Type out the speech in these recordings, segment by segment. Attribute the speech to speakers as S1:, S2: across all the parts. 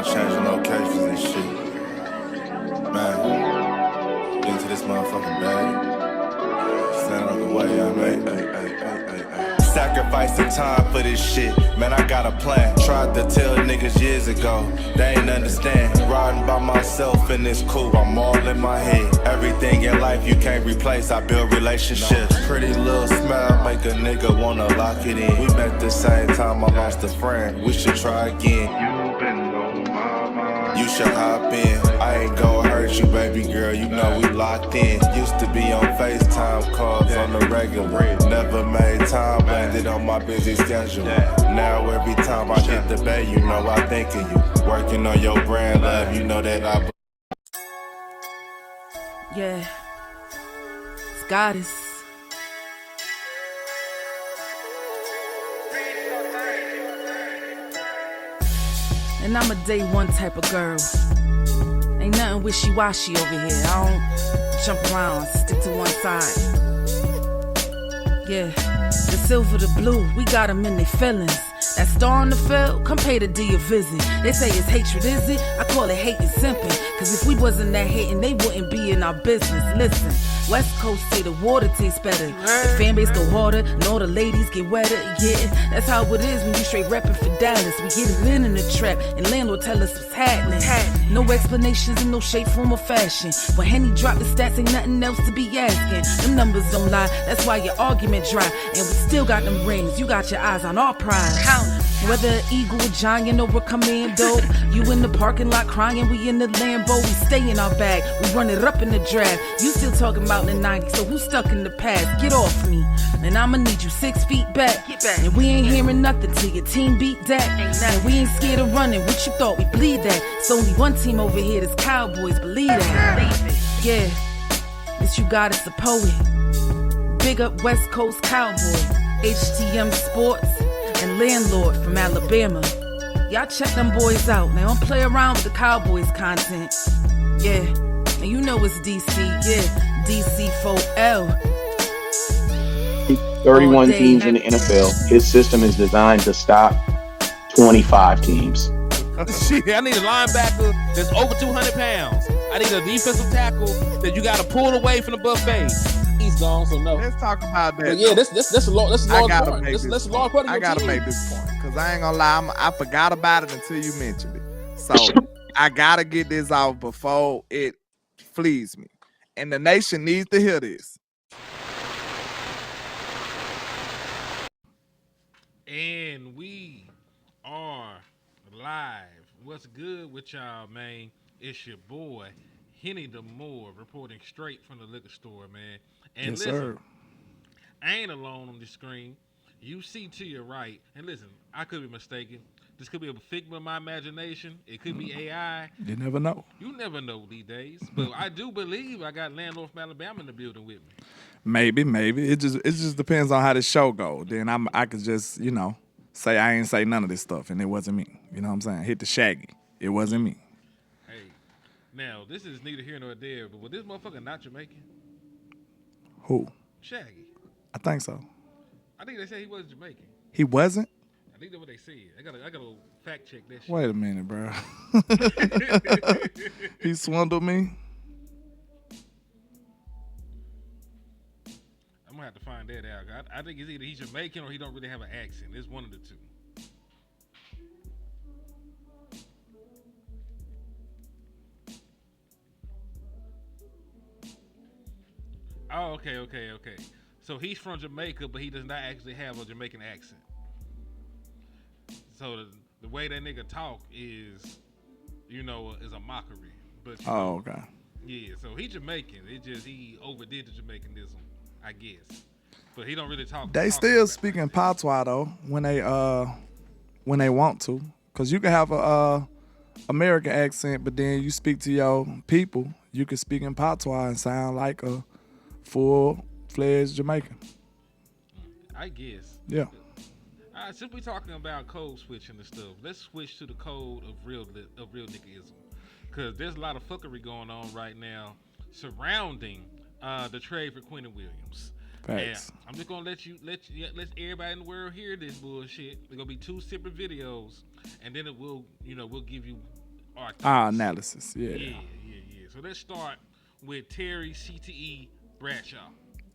S1: changing locations and shit. Man, get into this motherfucking bag. Stand on the way I made. Sacrifice the time for this shit. Man, I got a plan. Tried to tell niggas years ago, they ain't understand. Riding by myself and it's cool, I'm all in my head. Everything in life you can't replace, I build relationships. Pretty little smile make a nigga wanna lock it in. We met the same time I lost a friend, we should try again. You been on my mind, you should hop in. I ain't gonna hurt you, baby girl, you know we locked in. Used to be on FaceTime calls on the regular. Never made time, landed on my busy schedule. Now every time I hit the bay, you know I think of you. Working on your brand, love, you know that I...
S2: Yeah, it's Goddess. And I'm a day one type of girl. Ain't nothing wishy-washy over here. I don't jump around, stick to one side. Yeah, the silver, the blue, we got them in their feelings. That star on the field, come pay the D a visit. They say it's hatred, is it? I call it hate and simping. Cause if we wasn't that hating, they wouldn't be in our business. Listen, West Coast say the water tastes better. The fan base go harder, and all the ladies get wetter. Yeah, that's how it is when you straight reppin' for Dallas. We get it in the trap, and landlord tell us what's happening. No explanations in no shape, form, or fashion. When Henny drop the stats, ain't nothing else to be asking. Them numbers don't lie, that's why your argument dry. And we still got them rings, you got your eyes on our prize. Whether an eagle, a giant, or a commando, you in the parking lot crying, we in the Lambo. We stay in our bag, we run it up in the draft. You still talking about the 90s, so who's stuck in the past? Get off me, and I'ma need you 6 feet back. And we ain't hearing nothing till your team beat that. And we ain't scared of running, what you thought we bleed that? It's only one team over here, that's Cowboys, believe that. Yeah, this you got is the poet. Big up West Coast Cowboy, HTM Sports, and Landlord from Alabama. Y'all check them boys out. They don't play around with the Cowboys content. Yeah, and you know it's DC. Yeah, DC4L.
S3: 31 teams in the NFL. His system is designed to stop 25 teams.
S4: Shit, I need a linebacker that's over 200 pounds. I need a defensive tackle that you got to pull away from the buffet. He's gone, so no.
S5: Let's talk about that.
S4: But yeah, that's a large part. That's a large part of your
S5: I gotta
S4: team.
S5: make this point because I ain't gonna lie, I forgot about it until you mentioned it. So I gotta get this out before it flees me, and the nation needs to hear this.
S6: And we are live. What's good with y'all, man? It's your boy, Henny the Moore, reporting straight from the liquor store, man. And
S5: Yes,
S6: listen,
S5: sir.
S6: I ain't alone on the screen. You see to your right, and listen, I could be mistaken. This could be a figment of my imagination. It could be AI.
S5: You never know.
S6: You never know these days. But I do believe I got Landlord from Alabama in the building with me.
S5: Maybe. It just depends on how the show goes. Then I could just, say I ain't say none of this stuff and it wasn't me. You know what I'm saying? Hit the shaggy. It wasn't me.
S6: Hey, now, this is neither here nor there, but was this motherfucker not Jamaican?
S5: Who?
S6: Shaggy.
S5: I think so.
S6: I think they said he was Jamaican.
S5: He wasn't?
S6: I think that's what they said. I gotta fact check that shit.
S5: Wait a minute, bro. He swindled me.
S6: I'm gonna have to find that out. I think it's either he's Jamaican or he don't really have an accent. It's one of the two. Oh, okay. So he's from Jamaica, but he does not actually have a Jamaican accent. So the way that nigga talk is, is a mockery. But
S5: Okay.
S6: yeah, so he Jamaican. It just he overdid the Jamaicanism, I guess. But he don't really talk.
S5: They still speaking patois though when they want to, cause you can have a American accent, but then you speak to your people, you can speak in patois and sound like a full-fledged Jamaican.
S6: I guess.
S5: Yeah.
S6: All right, since we talking about code switching and stuff, let's switch to the code of real niggaism, because there's a lot of fuckery going on right now surrounding the trade for Quinnen Williams.
S5: Facts.
S6: And I'm just gonna let everybody in the world hear this bullshit. There's gonna be 2 separate videos, and then we'll give you our
S5: analysis. Yeah.
S6: Yeah. So let's start with Terry CTE Bradshaw.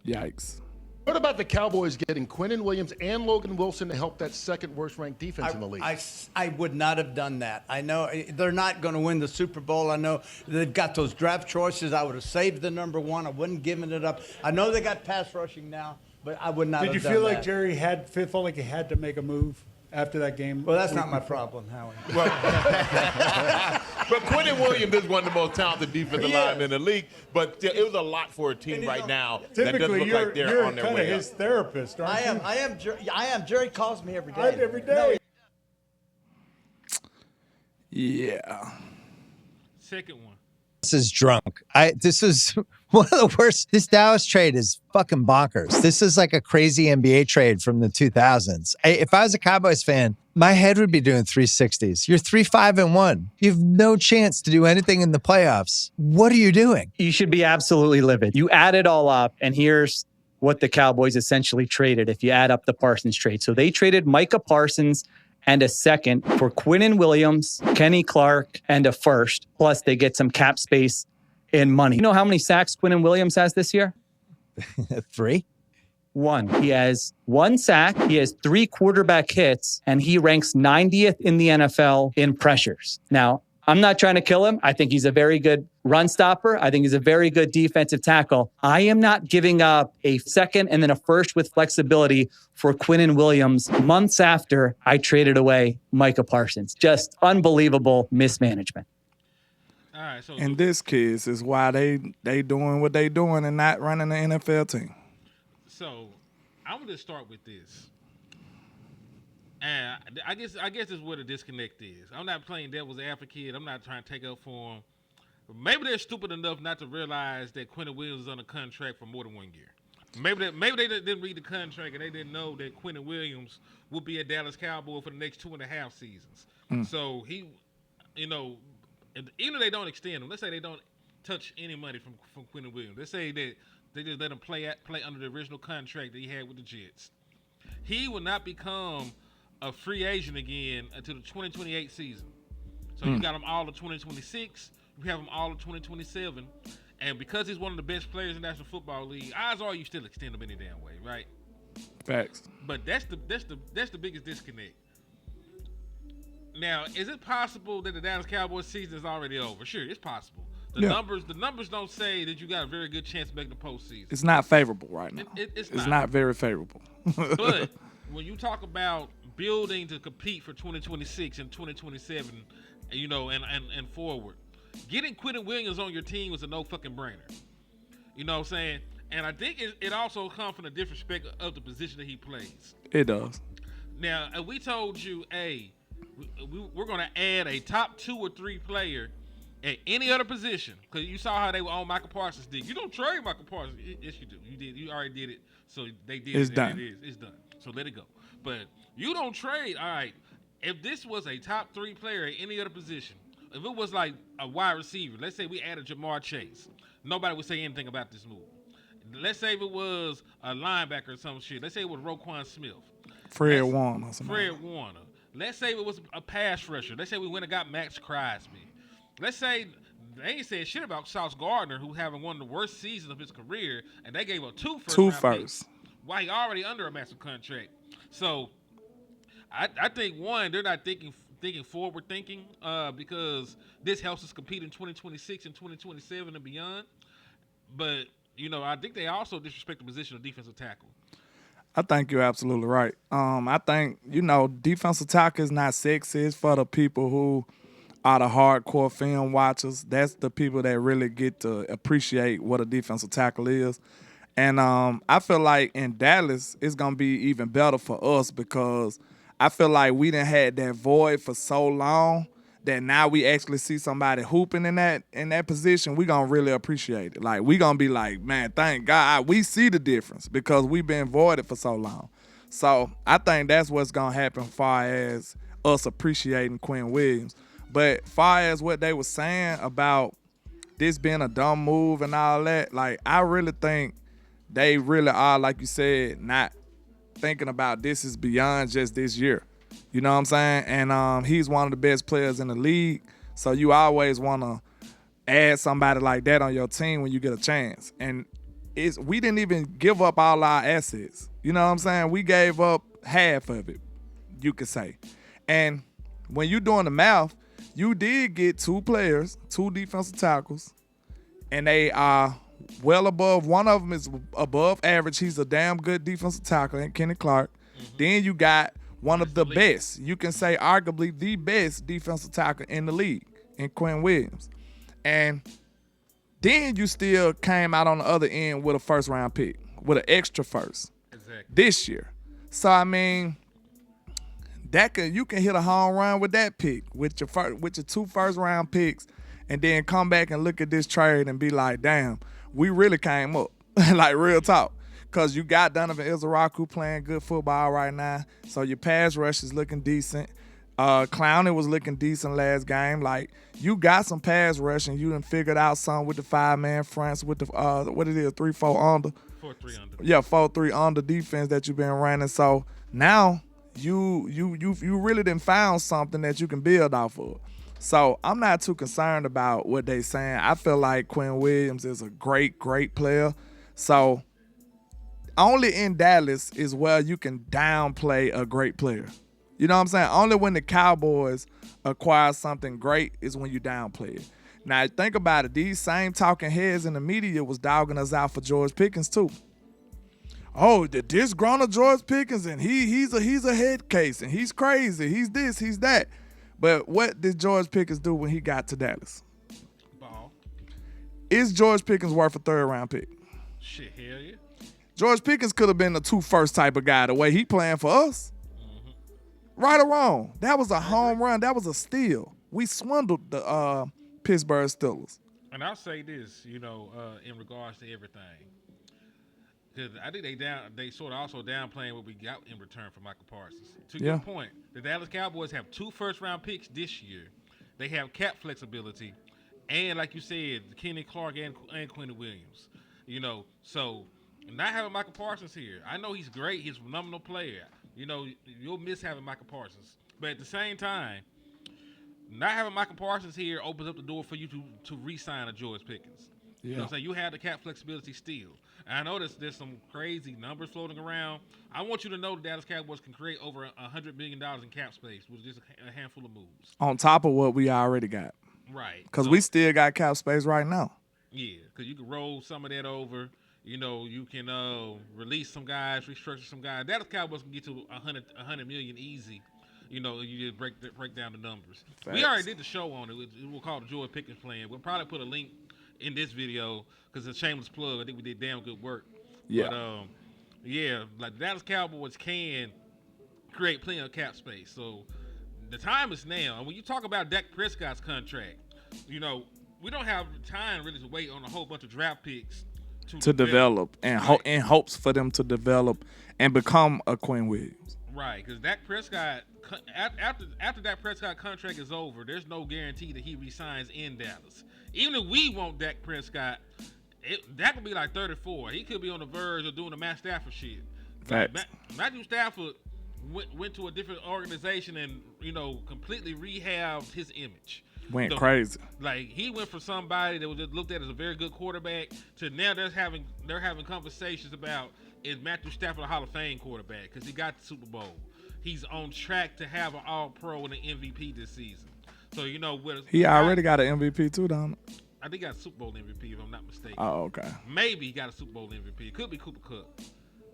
S5: Yikes.
S7: What about the Cowboys getting Quinnen Williams and Logan Wilson to help that second worst ranked defense in the league?
S8: I would not have done that. I know they're not going to win the Super Bowl. I know they've got those draft choices. I would have saved the number one. I wouldn't have given it up. I know they got pass rushing now, but I would not have done that.
S9: Did you feel like Jerry felt like he had to make a move after that game?
S8: Well, that's not my problem, Howie.
S10: But Quinnen Williams is one of the most talented defensive linemen in the league. But it was a lot for a team right now that doesn't look like they're on their way up.
S9: Typically, you're his therapist, aren't you?
S8: I am. Jerry calls me every day.
S9: Every day.
S5: Yeah.
S6: Second one.
S11: This is drunk. This is one of the worst. This Dallas trade is fucking bonkers. This is like a crazy NBA trade from the 2000s. If I was a Cowboys fan, my head would be doing 360s. You're 3-5-1. You have no chance to do anything in the playoffs. What are you doing?
S12: You should be absolutely livid. You add it all up, and here's what the Cowboys essentially traded if you add up the Parsons trade. So they traded Micah Parsons and a second for Quinnen Williams, Kenny Clark, and a first. Plus, they get some cap space and money. You know how many sacks Quinnen Williams has this year?
S11: 3?
S12: 1. He has 1 sack. He has 3 quarterback hits, and he ranks 90th in the NFL in pressures. Now, I'm not trying to kill him. I think he's a very good run stopper. I think he's a very good defensive tackle. I am not giving up a second and then a first with flexibility for Quinnen Williams months after I traded away Micah Parsons. Just unbelievable mismanagement.
S6: All right, so
S5: And this case is why they doing what they doing and not running the NFL team.
S6: So I'm gonna start with this. And I guess this is where the disconnect is. I'm not playing devil's advocate. I'm not trying to take up for them. Maybe they're stupid enough not to realize that Quinnen Williams is on a contract for more than 1 year. Maybe they didn't read the contract and they didn't know that Quinnen Williams will be a Dallas Cowboy for the next 2.5 seasons. So he, even if they don't extend him, let's say they don't touch any money from Quinnen Williams. Let's say that they just let him play under the original contract that he had with the Jets. He will not become a free agent again until the 2028 season. So you got him all of 2026. You have him all of 2027. And because he's one of the best players in the National Football League, odds are you still extend him any damn way, right?
S5: Facts.
S6: But that's the biggest disconnect. Now, is it possible that the Dallas Cowboys season is already over? Sure, it's possible. The numbers don't say that you got a very good chance of making the postseason.
S5: It's not favorable right now.
S6: It's
S5: not very favorable.
S6: But when you talk about building to compete for 2026 and 2027, and forward, getting Quinnen Williams on your team was a no fucking brainer. You know what I'm saying? And I think it also comes from the disrespect of the position that he plays.
S5: It does.
S6: Now, if we told you, hey, we're going to add a top 2 or 3 player at any other position, because you saw how they were on Michael Parsons. You don't trade Michael Parsons. Yes, you do. You did. You already did it. So they did.
S5: It's
S6: it.
S5: done.
S6: It's done. So let it go. But you don't trade. All right. If this was a top 3 player at any other position, if it was like a wide receiver, let's say we added Jamar Chase, nobody would say anything about this move. Let's say if it was a linebacker or some shit. Let's say it was Roquan Smith.
S5: Fred Warner.
S6: Let's say it was a pass rusher. Let's say we went and got Max Crosby. Let's say they ain't said shit about Sauce Gardner, who having one of the worst seasons of his career, and they gave up 2 first. Why he already under a massive contract. So I think, one, they're not thinking forward thinking because this helps us compete in 2026 and 2027 and beyond. But, I think they also disrespect the position of defensive tackle.
S5: I think you're absolutely right. I think, defensive tackle is not sexy. It's for the people who are the hardcore film watchers. That's the people that really get to appreciate what a defensive tackle is. And I feel like in Dallas, it's going to be even better for us because I feel like we done had that void for so long that now we actually see somebody hooping in that position. We going to really appreciate it. Like, we going to be like, man, thank God we see the difference because we've been voided for so long. So I think that's what's going to happen far as us appreciating Quinnen Williams. But far as what they were saying about this being a dumb move and all that, like, I really think they really are, like you said, not thinking about this is beyond just this year. You know what I'm saying? And he's one of the best players in the league. So you always want to add somebody like that on your team when you get a chance. And we didn't even give up all our assets. You know what I'm saying? We gave up half of it, you could say. And when you're doing the math, you did get 2 players, 2 defensive tackles, and they are well above. One of them is above average. He's a damn good defensive tackle, and Kenny Clark. Then you got one of the best, you can say arguably the best defensive tackle in the league, in Quinnen Williams. And then you still came out on the other end with a first-round pick, with an extra first this year. So, I mean, you can hit a home run with that pick, with your 2 first-round picks, and then come back and look at this trade and be like, damn, we really came up, like real talk. Because you got Donovan Izaraku playing good football right now, so your pass rush is looking decent. Clowney was looking decent last game. Like, you got some pass rush, and you done figured out something with the 5-man fronts, with the, 3-4 under.
S6: 4-3 under.
S5: Yeah, 4-3 under defense that you've been running. So now you really done found something that you can build off of. So I'm not too concerned about what they saying. I feel like Quinnen Williams is a great, great player. So only in Dallas is where you can downplay a great player. You know what I'm saying? Only when the Cowboys acquire something great is when you downplay it. Now, think about it. These same talking heads in the media was dogging us out for George Pickens, too. Oh, the disgruntled of George Pickens, and he's a head case, and he's crazy. He's this, he's that. But what did George Pickens do when he got to Dallas?
S6: Ball.
S5: Is George Pickens worth a 3rd-round pick?
S6: Shit, hell yeah.
S2: George Pickens could have been a 2 first type of guy the way he playing for us. Right or wrong, that was a home run. That was a steal. We swindled the Pittsburgh Steelers.
S6: And I'll say this, in regards to everything, because I think they sort of also downplaying what we got in return for Michael Parsons. To your point, the Dallas Cowboys have 2 first-round picks this year. They have cap flexibility, and like you said, Kenny Clark and Quinnen Williams. So not having Michael Parsons here, I know he's great. He's a phenomenal player. You'll miss having Michael Parsons, but at the same time, not having Michael Parsons here opens up the door for you to re-sign a George Pickens. You know what I'm saying? You have the cap flexibility still. And I know there's some crazy numbers floating around. I want you to know the Dallas Cowboys can create over $100 million in cap space with just a handful of moves.
S2: On top of what we already got.
S6: Right.
S2: Because we still got cap space right now.
S6: Yeah, because you can roll some of that over. You can release some guys, restructure some guys. Dallas Cowboys can get to $100 million easy. You just break down the numbers. Facts. We already did the show on it. We'll call it the George Pickens plan. We'll probably put a link in this video because it's a shameless plug. I think we did damn good work.
S2: Yeah.
S6: But, like the Dallas Cowboys can create plenty of cap space. So the time is now. And when you talk about Dak Prescott's contract, we don't have time really to wait on a whole bunch of draft picks to develop and in hopes for them to develop and become a Quinnen Williams. Right, because Dak Prescott, after Dak Prescott contract is over, there's no guarantee that he resigns in Dallas. Even if we want Dak Prescott, that could be like 34. He could be on the verge of doing the Matt Stafford shit. Matthew Stafford went to a different organization and completely rehabbed his image.
S2: Went crazy.
S6: Like he went from somebody that was just looked at as a very good quarterback to now they're having conversations about, is Matthew Stafford a Hall of Fame quarterback because he got the Super Bowl. He's on track to have an All-Pro and an MVP this season. So
S2: he already got an MVP too, don't he?
S6: I think he got a Super Bowl MVP if I'm not mistaken.
S2: Oh, okay.
S6: Maybe he got a Super Bowl MVP. It could be Cooper Kupp.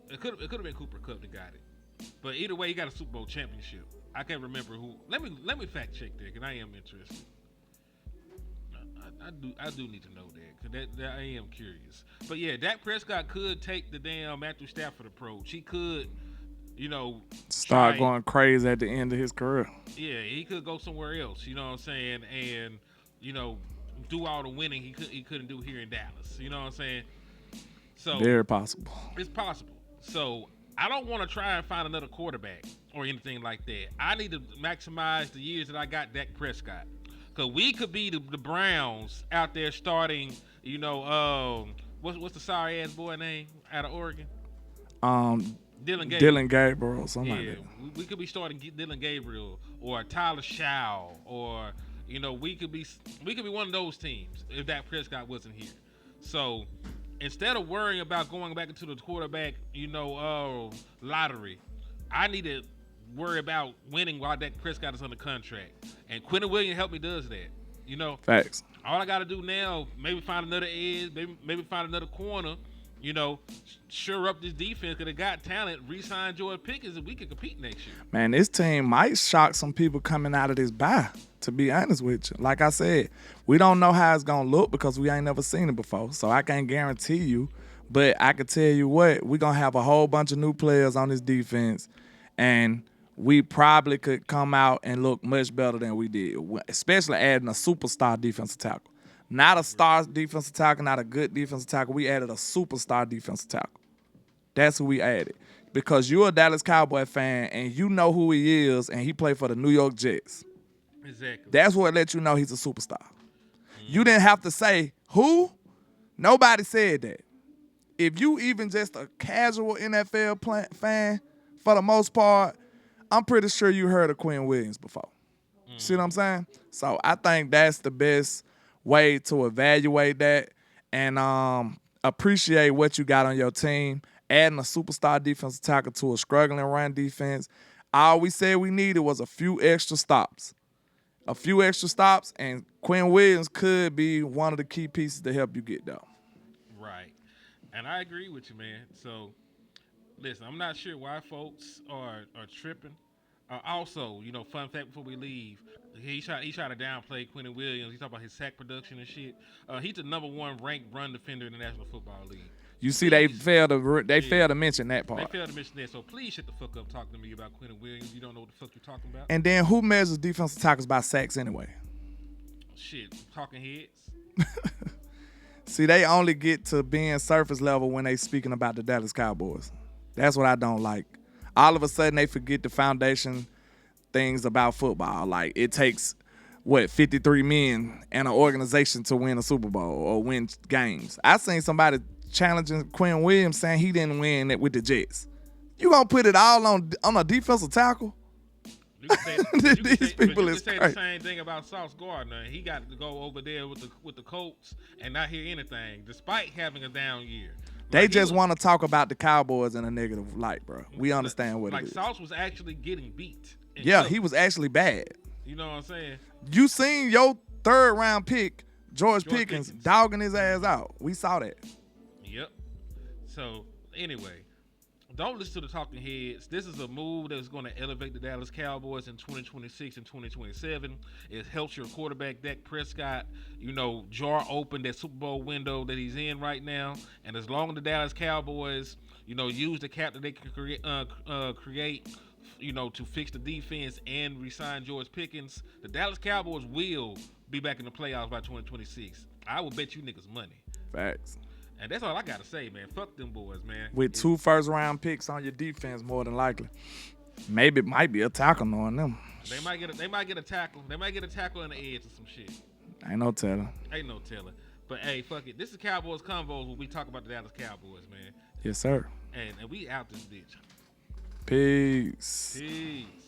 S6: It could have been Cooper Kupp that got it. But either way, he got a Super Bowl championship. I can't remember who. Let me fact check that because I am interested. I do need to know that because I am curious. But yeah, Dak Prescott could take the damn Matthew Stafford approach. He could,
S2: start going crazy at the end of his career.
S6: Yeah, he could go somewhere else. You know what I'm saying? And do all the winning he couldn't do here in Dallas. You know what I'm saying? So
S2: very possible.
S6: It's possible. So I don't want to try and find another quarterback or anything like that. I need to maximize the years that I got Dak Prescott. Because we could be the Browns out there starting, what's the sorry-ass boy name out of Oregon?
S2: Dylan Gabriel, something like that.
S6: We could be starting Dylan Gabriel or Tyler Shaw or, You know, we could be one of those teams if Dak Prescott wasn't here. So instead of worrying about going back into the quarterback, lottery, I need to worry about winning while Dak Prescott is under contract. And Quinnen Williams helped me does that. You know,
S5: facts.
S6: All I got to do now, maybe find another edge, maybe find another corner. You know, sure up this defense because they got talent. Re-sign George Pickens and we can compete next year.
S5: Man, this team might shock some people coming out of this bye, to be honest with you. Like I said, we don't know how it's going to look because we ain't never seen it before. So I can't guarantee you. But I can tell you what, we're going to have a whole bunch of new players on this defense. And we probably could come out and look much better than we did, especially adding a superstar defensive tackle. Not a star defensive tackle, not a good defensive tackle. We added a superstar defensive tackle. That's who we added. Because you're a Dallas Cowboy fan and you know who he is and he played for the New York Jets.
S6: Exactly.
S5: That's what lets you know he's a superstar. You didn't have to say who. Nobody said that. If you even just a casual NFL fan, for the most part, I'm pretty sure you heard of Quinnen Williams before. See what I'm saying? So I think that's the best way to evaluate that and appreciate what you got on your team. Adding a superstar defensive tackle to a struggling run defense. All we said we needed was a few extra stops. And Quinnen Williams could be one of the key pieces to help you get there.
S6: Right. And I agree with you, man. So, listen, I'm not sure why folks are tripping. Also, fun fact before we leave, he tried to downplay Quinnen Williams. He talked about his sack production and shit. He's the number 1 ranked run defender in the National Football League.
S5: You see, they failed to mention that part.
S6: They failed to mention that. So please shut the fuck up talking to me about Quinnen Williams. You don't know what the fuck you're talking about.
S5: And then who measures defensive tackles by sacks anyway?
S6: Shit, talking heads.
S5: See, they only get to being surface level when they speaking about the Dallas Cowboys. That's what I don't like. All of a sudden, they forget the foundation things about football. Like, it takes, 53 men and an organization to win a Super Bowl or win games. I seen somebody challenging Quinnen Williams saying he didn't win it with the Jets. You gonna put it all on a defensive tackle?
S6: You can say
S5: crazy.
S6: The same thing about Sauce Gardner. He got to go over there with the Colts and not hear anything, despite having a down year.
S5: They just want to talk about the Cowboys in a negative light, bro. We understand what it is.
S6: Sauce was actually getting beat.
S5: Yeah, he was actually bad.
S6: You know what I'm saying?
S5: You seen your 3rd round pick, George Pickens, dogging his ass out. We saw that.
S6: Yep. So, anyway, don't listen to the talking heads. This is a move that's going to elevate the Dallas Cowboys in 2026 and 2027. It helps your quarterback, Dak Prescott, jar open that Super Bowl window that he's in right now. And as long as the Dallas Cowboys, use the cap that they can create, to fix the defense and re-sign George Pickens, the Dallas Cowboys will be back in the playoffs by 2026. I will bet you niggas money.
S5: Facts.
S6: And that's all I got to say, man. Fuck them boys, man.
S5: With 2 first-round picks on your defense, more than likely. Maybe it might be a tackle on them.
S6: They might get a tackle. They might get a tackle on the edge or some shit.
S5: Ain't no telling.
S6: But, hey, fuck it. This is Cowboys Convos where we talk about the Dallas Cowboys, man.
S5: Yes, sir.
S6: And we out this bitch.
S5: Peace.
S6: Peace.